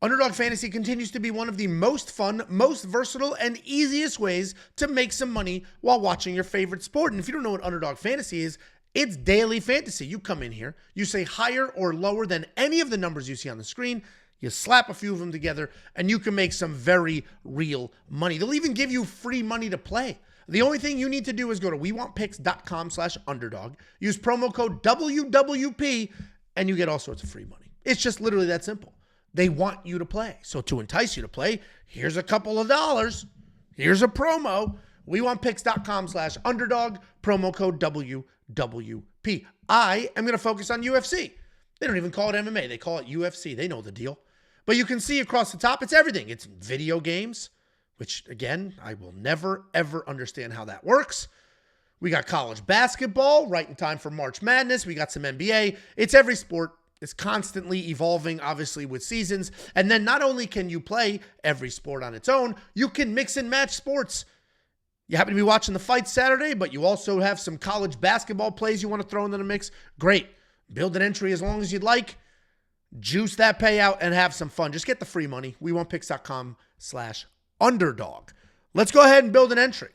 Underdog Fantasy continues to be one of the most fun, most versatile, and easiest ways to make some money while watching your favorite sport. And if you don't know what Underdog Fantasy is, it's daily fantasy. You come in here, you say higher or lower than any of the numbers you see on the screen, you slap a few of them together, and you can make some very real money. They'll even give you free money to play. The only thing you need to do is go to wewantpicks.com/underdog, use promo code WWP, and you get all sorts of free money. It's just literally that simple. They want you to play. So to entice you to play, here's a couple of dollars. Here's a promo. wewantpicks.com/underdog, promo code WWP. I am going to focus on UFC. They don't even call it MMA. They call it UFC. They know the deal. But you can see across the top, it's everything. It's video games, which, again, I will never, ever understand how that works. We got college basketball right in time for March Madness. We got some NBA. It's every sport. It's constantly evolving, obviously, with seasons. And then not only can you play every sport on its own, you can mix and match sports. You happen to be watching the fight Saturday, but you also have some college basketball plays you want to throw into the mix. Great. Build an entry as long as you'd like. Juice that payout and have some fun. Just get the free money. wewantpicks.com/underdog. Let's go ahead and build an entry.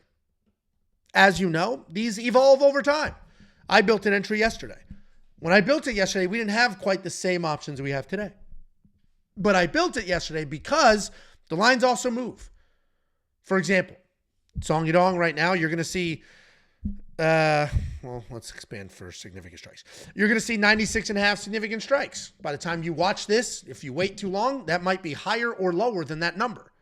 As you know, these evolve over time. I built an entry yesterday. When I built it yesterday, we didn't have quite the same options we have today. But I built it yesterday because the lines also move. For example, Song Yadong right now, you're going to see, well, let's expand for significant strikes. You're going to see 96.5 significant strikes. By the time you watch this, if you wait too long, that might be higher or lower than that number.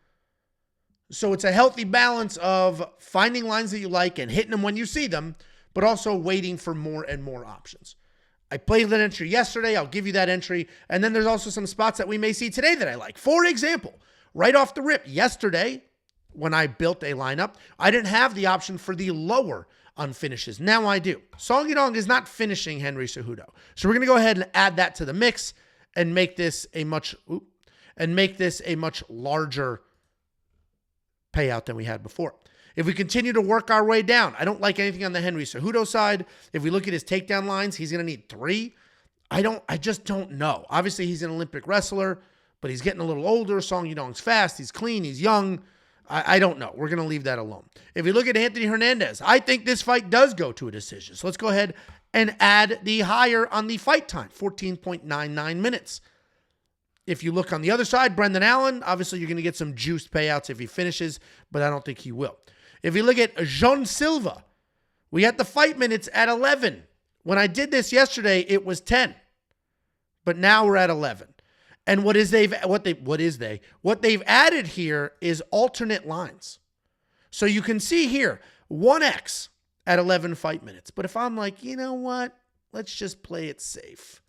So it's a healthy balance of finding lines that you like and hitting them when you see them, but also waiting for more and more options. I played that entry yesterday. I'll give you that entry. And then there's also some spots that we may see today that I like. For example, right off the rip, yesterday, when I built a lineup, I didn't have the option for the lower on finishes. Now I do. Song Yadong is not finishing Henry Cejudo. So we're going to go ahead and add that to the mix and make this a much larger payout than we had before. If we continue to work our way down, I don't like anything on the Henry Cejudo side. If we look at his takedown lines, he's going to need 3. I just don't know. Obviously, he's an Olympic wrestler, but he's getting a little older. Song Yadong's fast. He's clean. He's young. I don't know. We're going to leave that alone. If we look at Anthony Hernandez, I think this fight does go to a decision. So let's go ahead and add the higher on the fight time, 14.99 minutes. If you look on the other side, Brendan Allen, obviously you're going to get some juiced payouts if he finishes, but I don't think he will. If you look at Jean Silva, we had the fight minutes at 11. When I did this yesterday, it was 10. But now we're at 11. And what they've added here is alternate lines. So you can see here 1x at 11 fight minutes. But if I'm like, you know what? Let's just play it safe.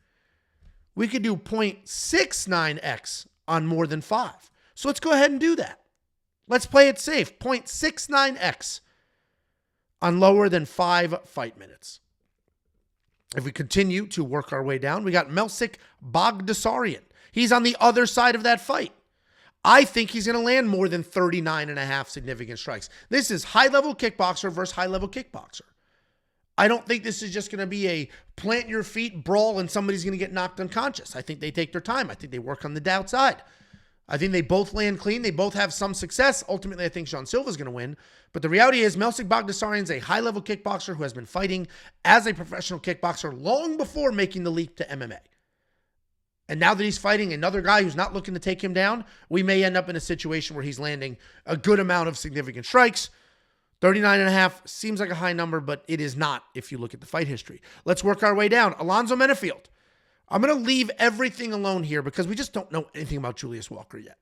We could do 0.69x on more than 5. So let's go ahead and do that. Let's play it safe. 0.69x on lower than 5 fight minutes. If we continue to work our way down, we got Melsik Bagdasaryan. He's on the other side of that fight. I think he's going to land more than 39.5 significant strikes. This is high-level kickboxer versus high-level kickboxer. I don't think this is just going to be a plant your feet brawl and somebody's going to get knocked unconscious. I think they take their time. I think they work on the outside. I think they both land clean. They both have some success. Ultimately, I think Jean Silva's going to win. But the reality is Melsik Bagdasaryan is a high-level kickboxer who has been fighting as a professional kickboxer long before making the leap to MMA. And now that he's fighting another guy who's not looking to take him down, we may end up in a situation where he's landing a good amount of significant strikes. 39.5 seems like a high number, but it is not if you look at the fight history. Let's work our way down. Alonzo Menafield. I'm going to leave everything alone here because we just don't know anything about Julius Walker yet.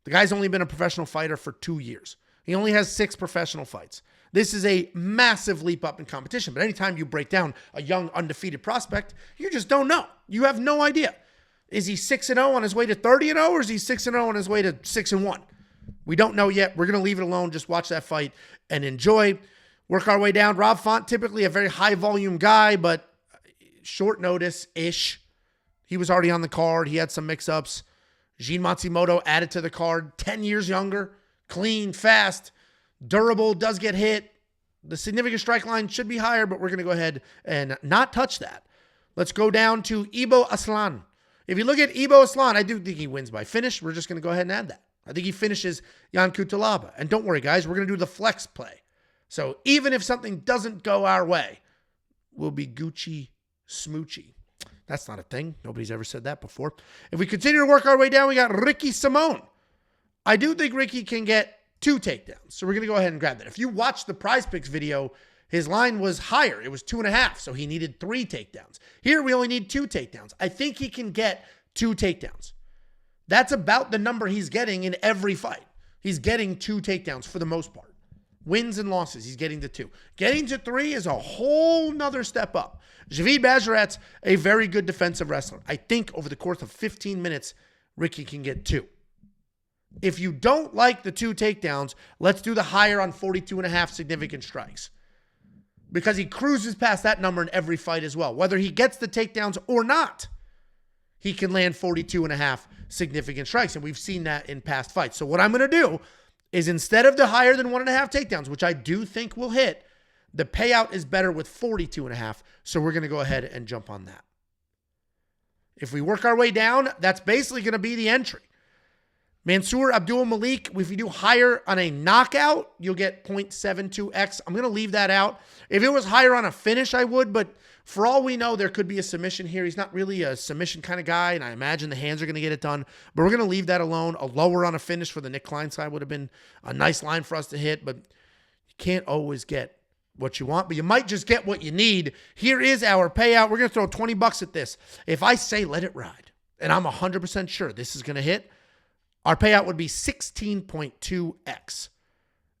The guy's only been a professional fighter for 2 years. He only has 6 professional fights. This is a massive leap up in competition, but anytime you break down a young undefeated prospect, you just don't know. You have no idea. Is he 6-0 on his way to 30-0 or is he 6-0 on his way to 6-1? We don't know yet. We're going to leave it alone. Just watch that fight and enjoy. Work our way down. Rob Font, typically a very high volume guy, but short notice-ish. He was already on the card. He had some mix-ups. Jean Matsumoto added to the card. 10 years younger. Clean, fast, durable, does get hit. The significant strike line should be higher, but we're going to go ahead and not touch that. Let's go down to Ibo Aslan. If you look at Ibo Aslan, I do think he wins by finish. We're just going to go ahead and add that. I think he finishes Jan Kutalaba. And don't worry, guys, we're going to do the flex play. So even if something doesn't go our way, we'll be Gucci Smoochy. That's not a thing. Nobody's ever said that before. If we continue to work our way down, we got Ricky Simone. I do think Ricky can get 2 takedowns. So we're going to go ahead and grab that. If you watch the Prize Picks video, his line was higher. It was 2.5. So he needed 3 takedowns. Here we only need 2 takedowns. I think he can get 2 takedowns. That's about the number he's getting in every fight. He's getting 2 takedowns for the most part. Wins and losses, he's getting to 2. Getting to 3 is a whole nother step up. Javid Bajarat's a very good defensive wrestler. I think over the course of 15 minutes, Ricky can get 2. If you don't like the 2 takedowns, let's do the higher on 42.5 significant strikes. Because he cruises past that number in every fight as well. Whether he gets the takedowns or not, he can land 42.5 significant strikes. And we've seen that in past fights. So what I'm going to do is instead of the higher than 1.5 takedowns, which I do think will hit, the payout is better with 42.5. So we're going to go ahead and jump on that. If we work our way down, that's basically going to be the entry. Mansoor Abdul Malik, if you do higher on a knockout, you'll get 0.72x. I'm going to leave that out. If it was higher on a finish, I would, but for all we know, there could be a submission here. He's not really a submission kind of guy, and I imagine the hands are going to get it done, but we're going to leave that alone. A lower on a finish for the Nick Klein side would have been a nice line for us to hit, but you can't always get what you want, but you might just get what you need. Here is our payout. We're going to throw $20 at this. If I say let it ride, and I'm 100% sure this is going to hit, our payout would be 16.2x.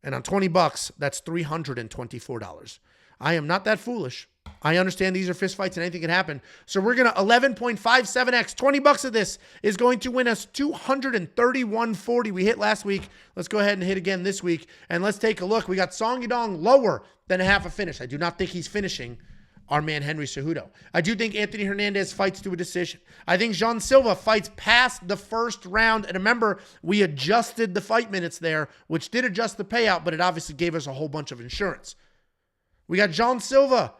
And on $20, that's $324. I am not that foolish. I understand these are fist fights and anything can happen. So we're going to 11.57x. $20 of this is going to win us $231.40. We hit last week. Let's go ahead and hit again this week. And let's take a look. We got Song Yadong lower than a half a finish. I do not think he's finishing our man Henry Cejudo. I do think Anthony Hernandez fights to a decision. I think Jean Silva fights past the first round. And remember, we adjusted the fight minutes there, which did adjust the payout, but it obviously gave us a whole bunch of insurance. We got Jean Silva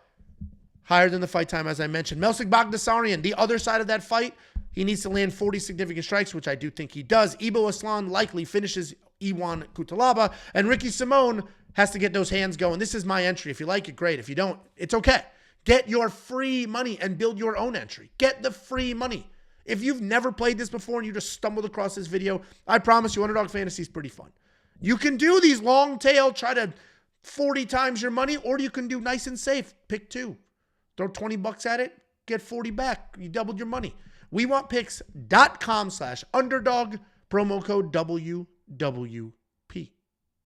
higher than the fight time, as I mentioned. Melsik Bagdasaryan, the other side of that fight, he needs to land 40 significant strikes, which I do think he does. Ibo Aslan likely finishes Iwan Kutalaba. And Ricky Simone has to get those hands going. This is my entry. If you like it, great. If you don't, it's okay. Get your free money and build your own entry. Get the free money. If you've never played this before and you just stumbled across this video, I promise you Underdog Fantasy is pretty fun. You can do these long tail, try to 40 times your money, or you can do nice and safe. Pick 2. Throw $20 at it, get 40 back. You doubled your money. WeWantPicks.com/underdog, promo code WWD.